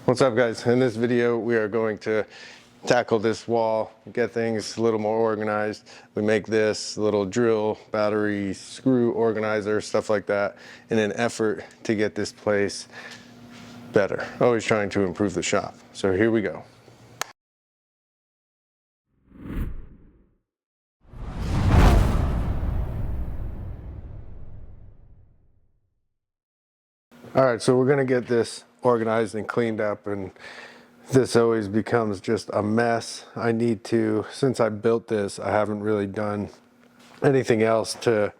What's up, guys? In this video we are going to tackle this wall, get things a little more organized. We make this little drill, battery, screw organizer, stuff like that, in an effort to get this place better. Always trying to improve the shop. So here we go. All right, so we're gonna get this organized and cleaned up, and this always becomes just a mess. I need to, since I built this, I haven't really done anything else to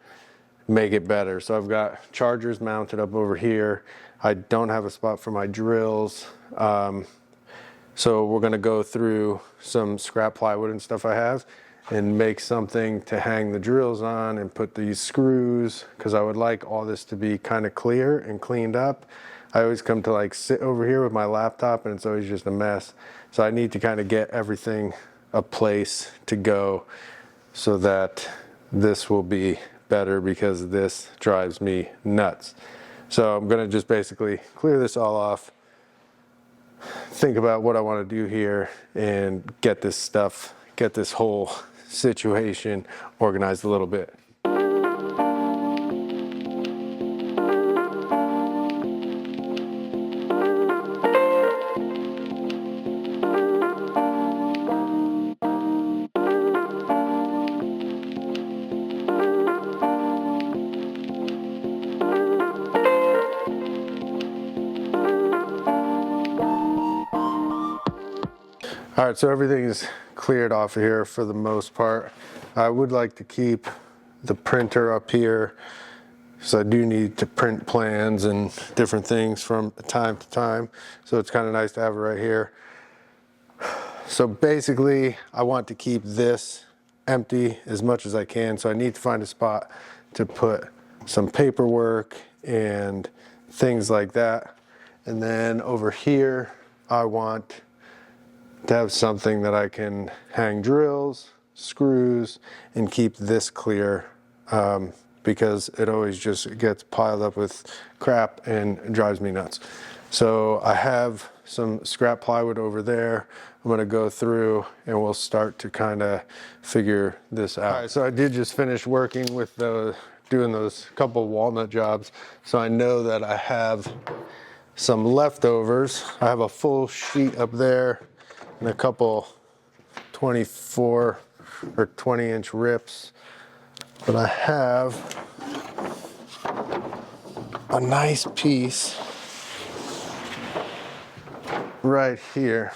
make it better. So I've got chargers mounted up over here. I don't have a spot for my drills. So we're gonna go through some scrap plywood and stuff I have and make something to hang the drills on and put these screws, because I would like all this to be kind of clear and cleaned up. I always come to like sit over here with my laptop and it's always just a mess. So I need to kind of get everything a place to go so that this will be better, because this drives me nuts. So I'm gonna just basically clear this all off, think about what I want to do here, and get this stuff, get this whole situation organized a little bit. All right, so everything is cleared off of here for the most part. I would like to keep the printer up here, so I do need to print plans and different things from time to time. So it's kind of nice to have it right here. So basically, I want to keep this empty as much as I can. So I need to find a spot to put some paperwork and things like that. And then over here, I want to have something that I can hang drills, screws, and keep this clear, because it always just gets piled up with crap and drives me nuts. So I have some scrap plywood over there. I'm gonna go through and we'll start to kind of figure this out. All right, so I did just finish working with doing those couple walnut jobs. So I know that I have some leftovers. I have a full sheet up there and a couple 24 or 20-inch rips. But I have a nice piece right here.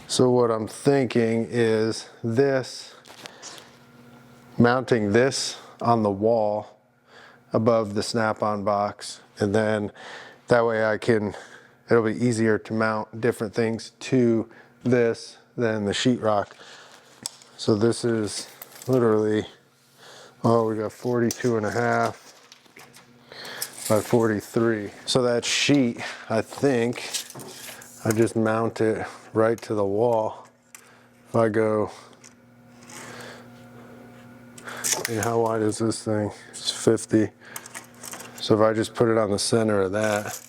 So what I'm thinking is this, mounting this on the wall above the snap-on box, and then that way it'll be easier to mount different things to this than the sheetrock. So this is literally, we got 42.5 by 43. So that sheet, I think I just mount it right to the wall. If I go, and how wide is this thing? It's 50. So if I just put it on the center of that,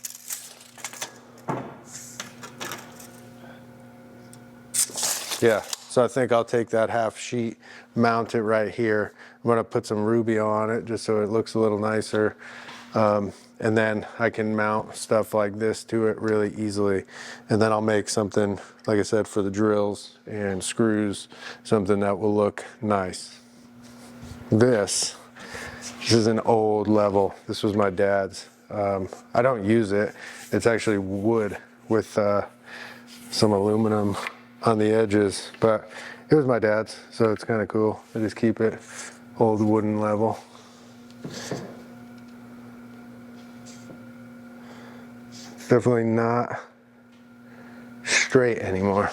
yeah, so I think I'll take that half sheet, mount it right here. I'm gonna put some Rubio on it just so it looks a little nicer. And then I can mount stuff like this to it really easily. And then I'll make something, like I said, for the drills and screws, something that will look nice. This is an old level. This was my dad's. I don't use it. It's actually wood with some aluminum on the edges, but it was my dad's, so it's kind of cool. I just keep it old wooden level. Definitely not straight anymore.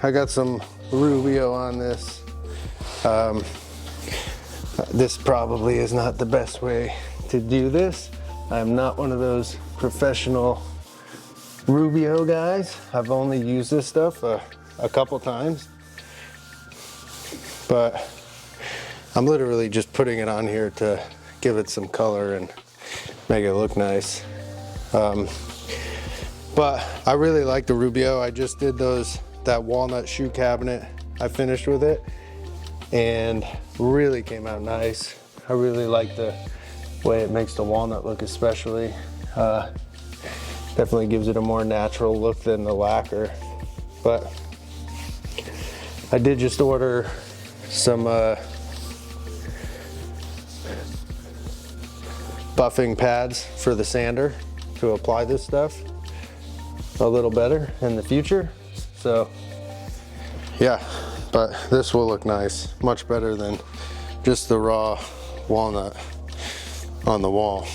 I got some Rubio on this. This probably is not the best way to do this. I'm not one of those professional Rubio guys. I've only used this stuff a couple times, but I'm literally just putting it on here to give it some color and make it look nice. But I really like the Rubio. I just did that walnut shoe cabinet. I finished with it and really came out nice. I really like the way it makes the walnut look, especially. Definitely gives it a more natural look than the lacquer. But I did just order some buffing pads for the sander to apply this stuff a little better in the future. So yeah, but this will look nice, much better than just the raw walnut on the wall.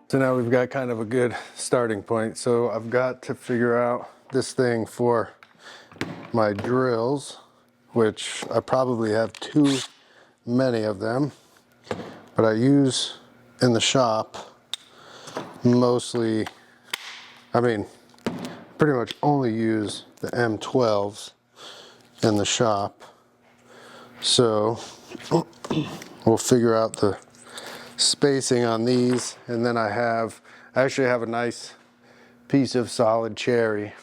So now we've got kind of a good starting point. So I've got to figure out this thing for my drills, which I probably have too many of them, but I use in the shop mostly, pretty much only use the M12s in the shop. So we'll figure out the spacing on these, and then I actually have a nice piece of solid cherry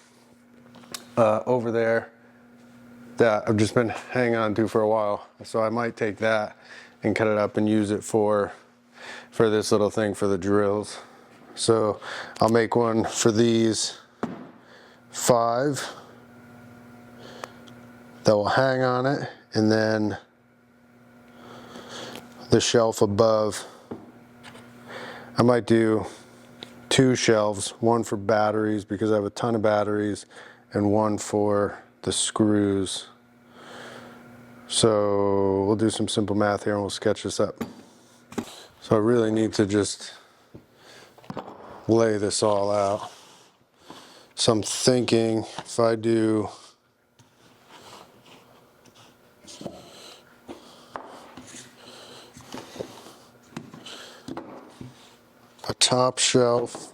over there that I've just been hanging on to for a while, so I might take that and cut it up and use it for this little thing for the drills. So I'll make one for these 5 that will hang on it, and then the shelf above, I might do 2 shelves, one for batteries because I have a ton of batteries, and one for the screws. So we'll do some simple math here and we'll sketch this up. So I really need to just lay this all out. So I'm thinking if I do a top shelf,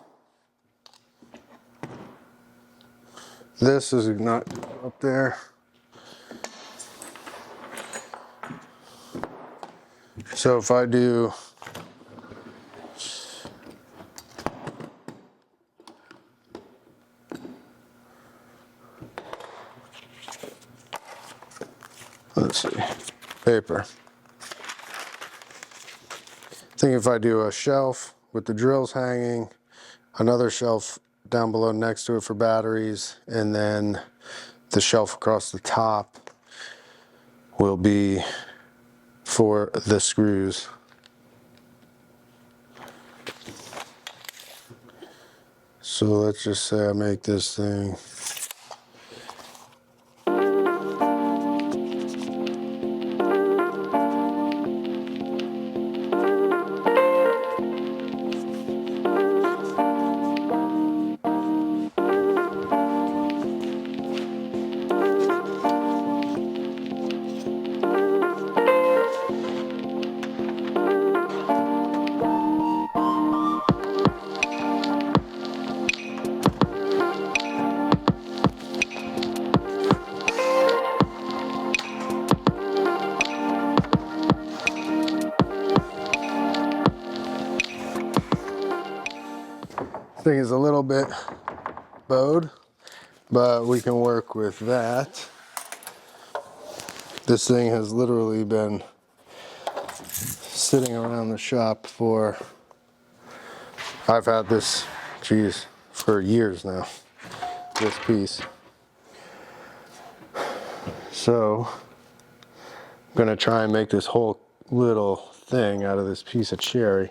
this is not up there. So if I do let's see, paper. I think if I do a shelf with the drills hanging, another shelf down below next to it for batteries, and then the shelf across the top will be for the screws. So let's just say I make this thing thing is a little bit bowed, but we can work with that. This thing has literally been sitting around the shop for, I've had this geez, for years now, this piece. So I'm gonna try and make this whole little thing out of this piece of cherry.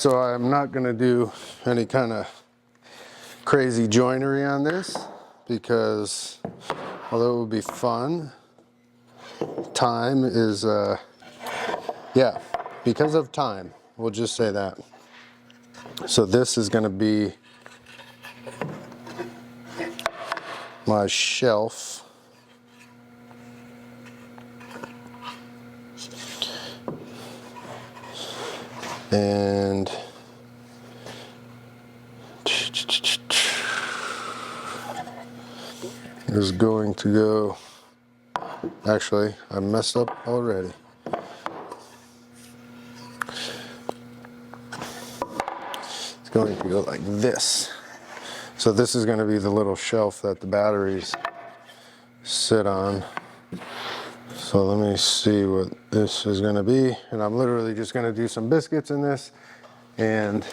So I'm not going to do any kind of crazy joinery on this because although it would be fun, time is, yeah, because of time, we'll just say that. So this is going to be my shelf. And is going to go, actually, I messed up already. It's going to go like this. So this is going to be the little shelf that the batteries sit on. So let me see what this is gonna be. And I'm literally just gonna do some biscuits in this. And,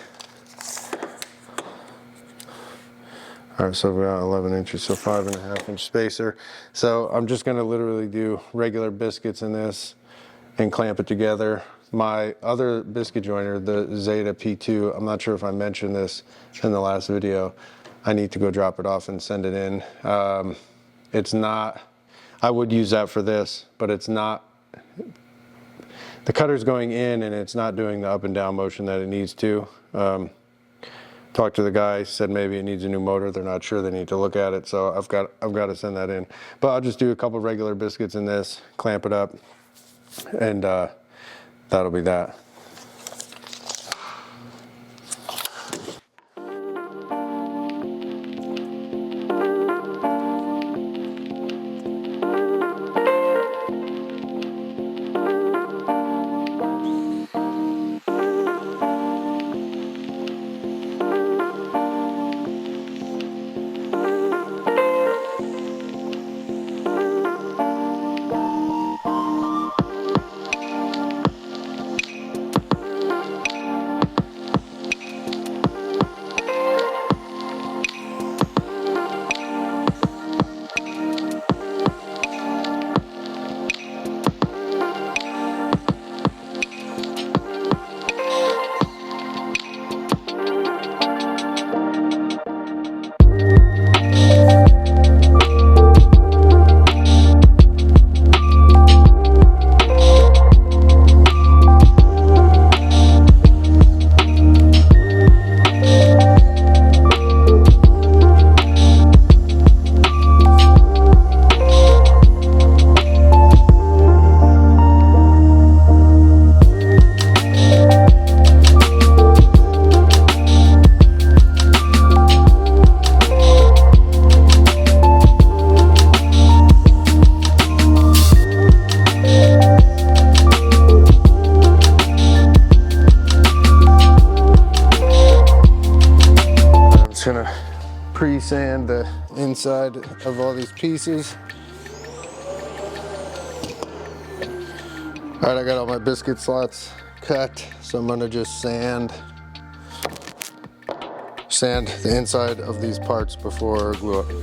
all right, so we got 11 inches, so 5.5-inch spacer. So I'm just gonna literally do regular biscuits in this and clamp it together. My other biscuit joiner, the Zeta P2, I'm not sure if I mentioned this in the last video. I need to go drop it off and send it in. It's not, I would use that for this, but it's not, the cutter's going in and it's not doing the up and down motion that it needs to. Talked to the guy, said maybe it needs a new motor. They're not sure, they need to look at it. So I've got to send that in. But I'll just do a couple regular biscuits in this, clamp it up, and that'll be that. Pre-sand the inside of all these pieces. All right, I got all my biscuit slots cut, so I'm gonna just sand the inside of these parts before I glue it.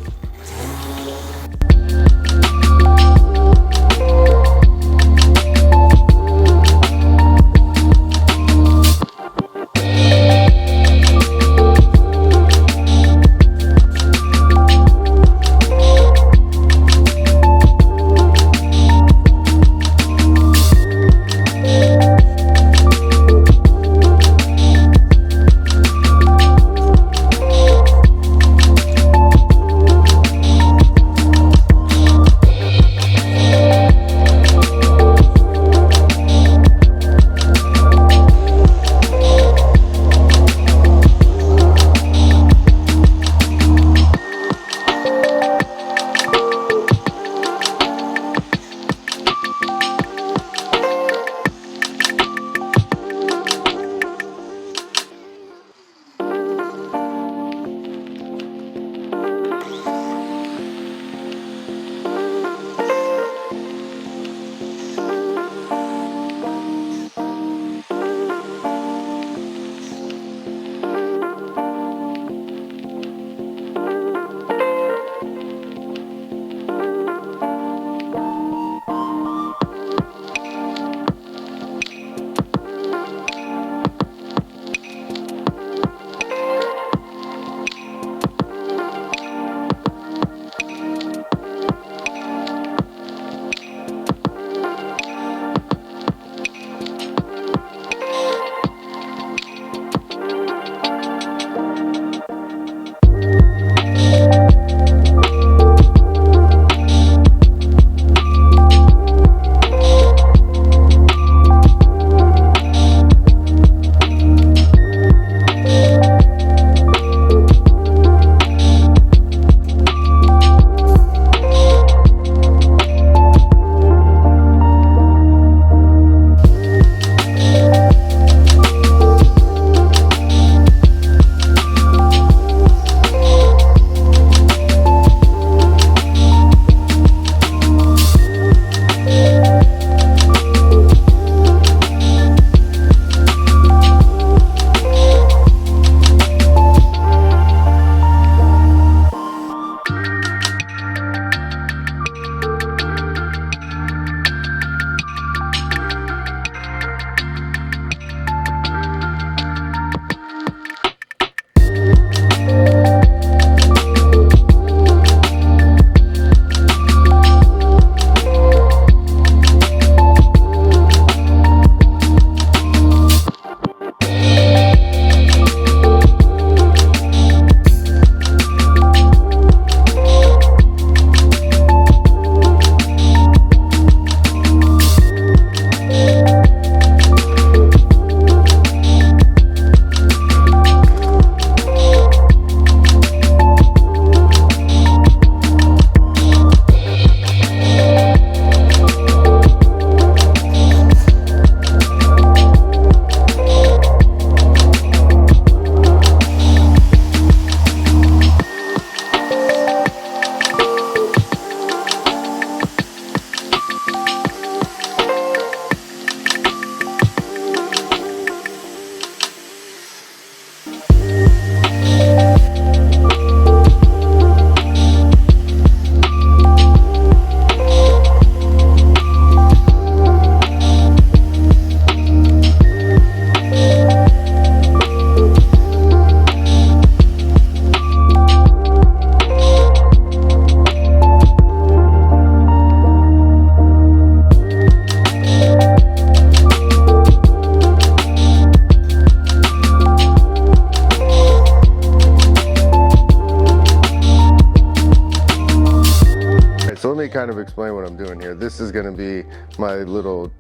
kind of explain what I'm doing here. This is gonna be my little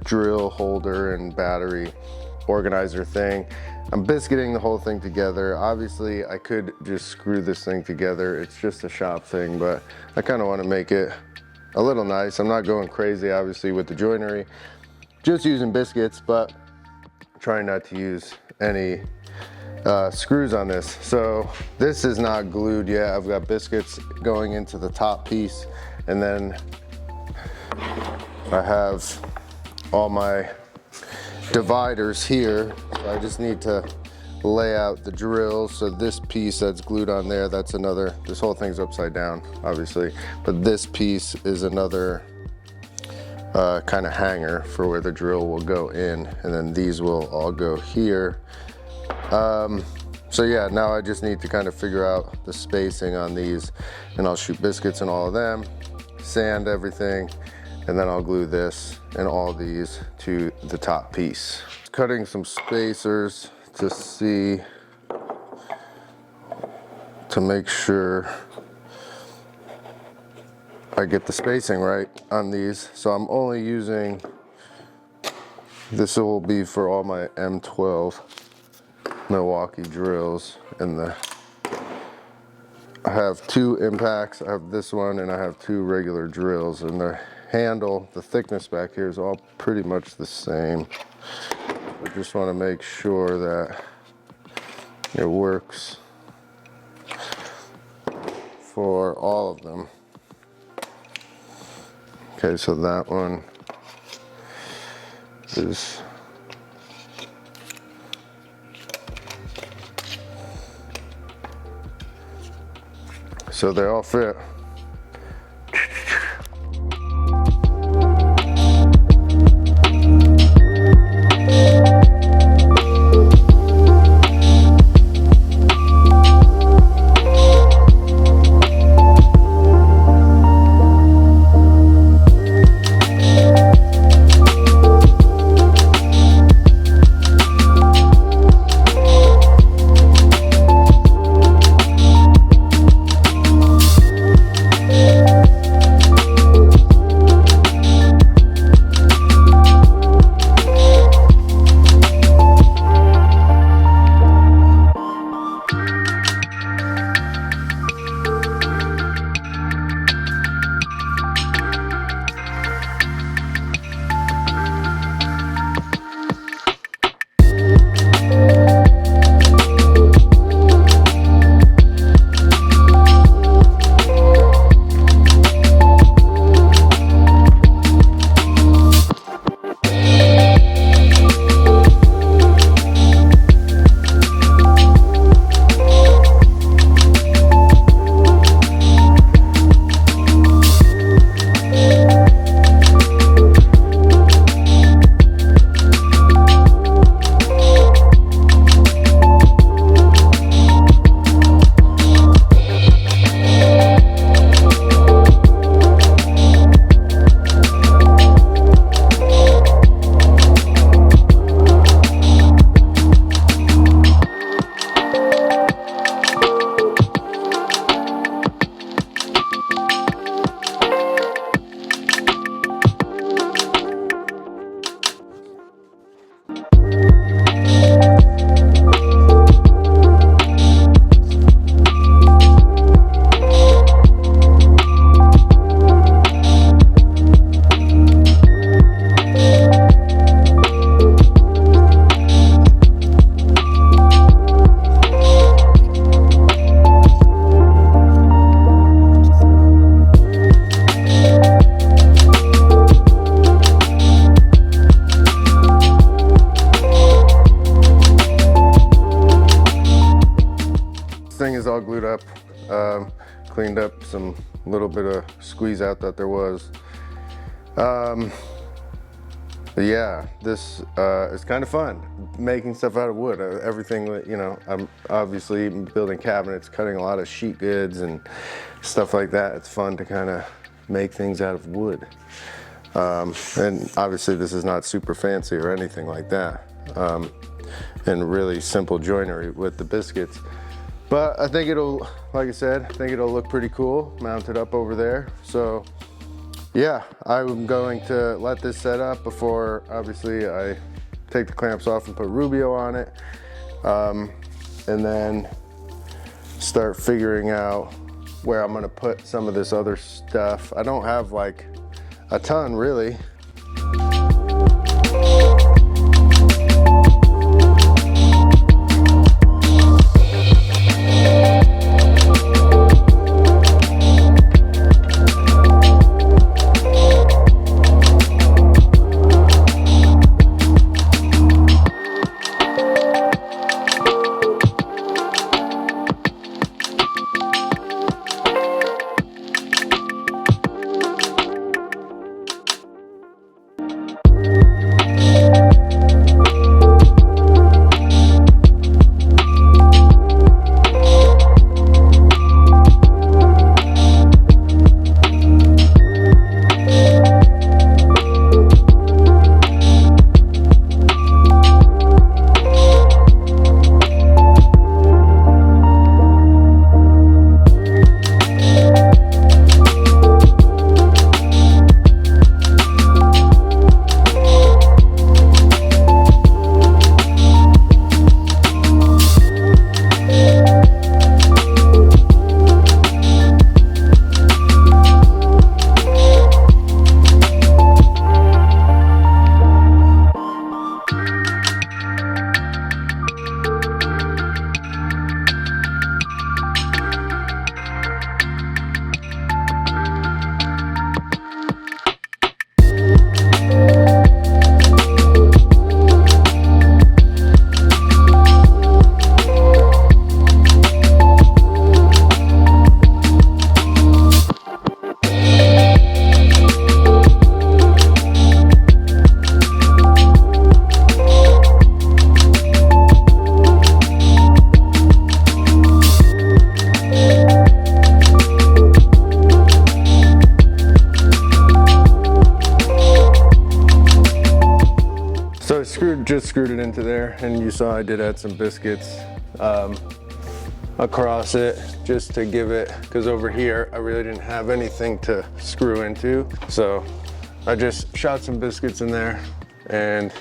drill holder and battery organizer thing. I'm biscuiting the whole thing together. Obviously, I could just screw this thing together. It's just a shop thing, but I kind of want to make it a little nice. I'm not going crazy, obviously, with the joinery. Just using biscuits, but trying not to use any screws on this. So this is not glued yet. I've got biscuits going into the top piece, and then I have all my dividers here. So I just need to lay out the drills. So this piece that's glued on there, that's another, this whole thing's upside down, obviously, but this piece is another kind of hanger for where the drill will go in, and then these will all go here. So yeah, now I just need to kind of figure out the spacing on these, and I'll shoot biscuits in all of them, sand everything, and then I'll glue this and all these to the top piece. Cutting some spacers to see, to make sure I get the spacing right on these. So I'm only using, this will be for all my M12 Milwaukee drills, and I have 2 impacts. I have this one and I have 2 regular drills, and the handle, the thickness back here is all pretty much the same. I just want to make sure that it works for all of them. Okay, so that one is, so they all fit. All glued up, cleaned up some little bit of squeeze out that there was. But yeah, this is kind of fun, making stuff out of wood. Everything, you know, I'm obviously building cabinets, cutting a lot of sheet goods and stuff like that. It's fun to kind of make things out of wood. And obviously this is not super fancy or anything like that. And really simple joinery with the biscuits. But I think it'll, like I said, I think it'll look pretty cool mounted up over there. So Yeah, I'm going to let this set up before, obviously, I take the clamps off and put Rubio on it. And then start figuring out where I'm gonna put some of this other stuff. I don't have like a ton really. So I just screwed it into there, and you saw I did add some biscuits across it just to give it, because over here I really didn't have anything to screw into. So I just shot some biscuits in there, and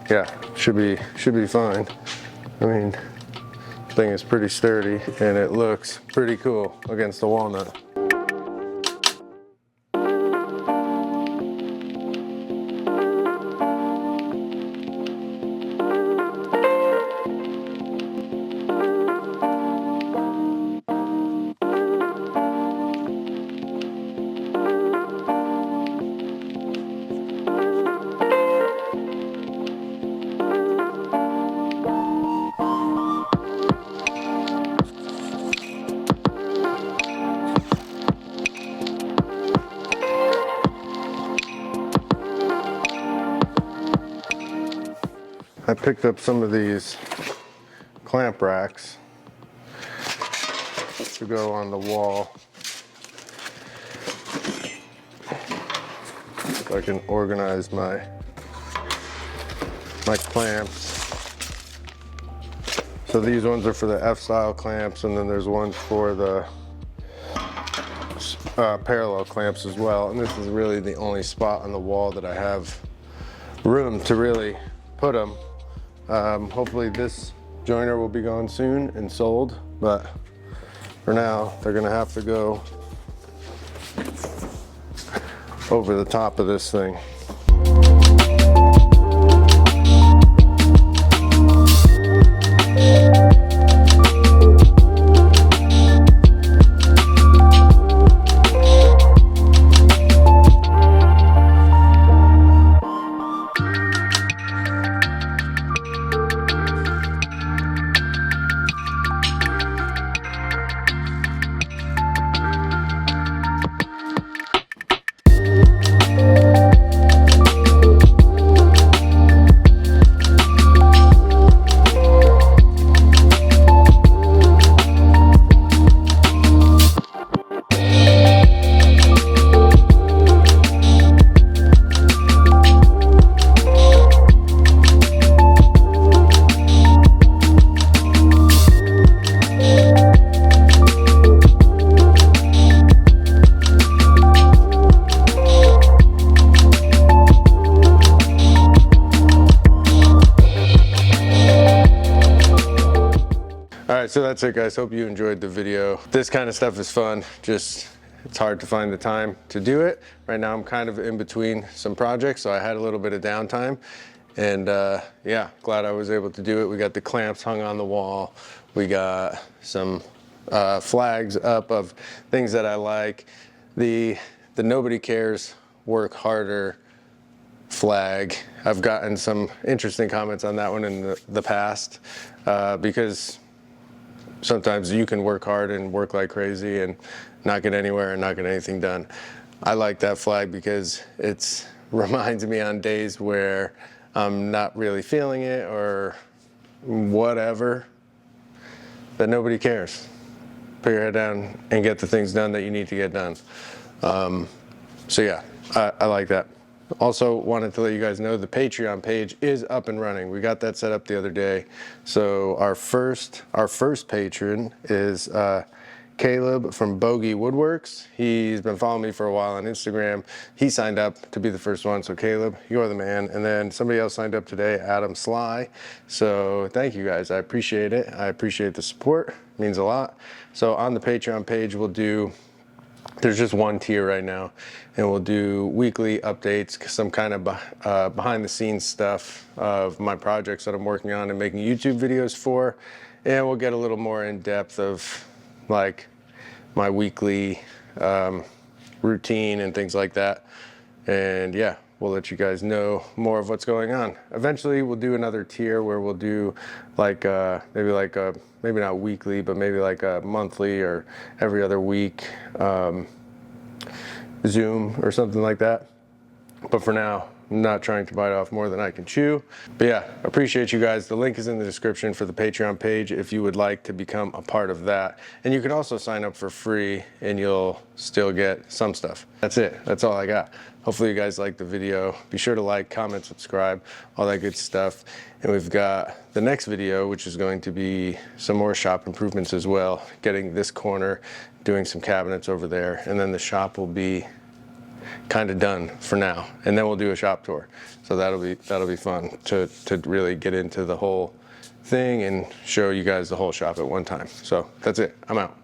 yeah, should be fine. I mean, the thing is pretty sturdy and it looks pretty cool against the walnut. I picked up some of these clamp racks to go on the wall so I can organize my clamps. So these ones are for the F-style clamps, and then there's ones for the parallel clamps as well. And this is really the only spot on the wall that I have room to really put them. Hopefully this joiner will be gone soon and sold, but for now they're gonna have to go over the top of this thing. so that's it, guys. Hope you enjoyed the video. This kind of stuff is fun. Just, it's hard to find the time to do it. Right now I'm kind of in between some projects, so I had a little bit of downtime. And yeah, glad I was able to do it. We got the clamps hung on the wall. We got some flags up of things that I like. The nobody cares, work harder flag. I've gotten some interesting comments on that one in the past because sometimes you can work hard and work like crazy and not get anywhere and not get anything done. I like that flag because it reminds me on days where I'm not really feeling it or whatever, that nobody cares. Put your head down and get the things done that you need to get done. So yeah, I like that. Also wanted to let you guys know the Patreon page is up and running. We got that set up the other day. So our first patron is Caleb from Bogey Woodworks. He's been following me for a while on Instagram. He signed up to be the first one. So Caleb, you're the man. And then somebody else signed up today, Adam Sly. So thank you guys. I appreciate it. I appreciate the support. It means a lot. So on the Patreon page, there's just one tier right now, and we'll do weekly updates, some kind of behind the scenes stuff of my projects that I'm working on and making YouTube videos for. And we'll get a little more in depth of like my weekly routine and things like that. And yeah, we'll let you guys know more of what's going on. Eventually we'll do another tier where we'll do like maybe not weekly, but maybe like a monthly or every other week Zoom or something like that. But for now, I'm not trying to bite off more than I can chew. But yeah, appreciate you guys. The link is in the description for the Patreon page if you would like to become a part of that. And you can also sign up for free and you'll still get some stuff. That's it. That's all I got. Hopefully you guys liked the video. Be sure to like, comment, subscribe, all that good stuff. And we've got the next video, which is going to be some more shop improvements as well. Getting this corner, doing some cabinets over there, and then the shop will be kind of done for now, and then we'll do a shop tour. So that'll be fun to really get into the whole thing and show you guys the whole shop at one time. So that's it. I'm out.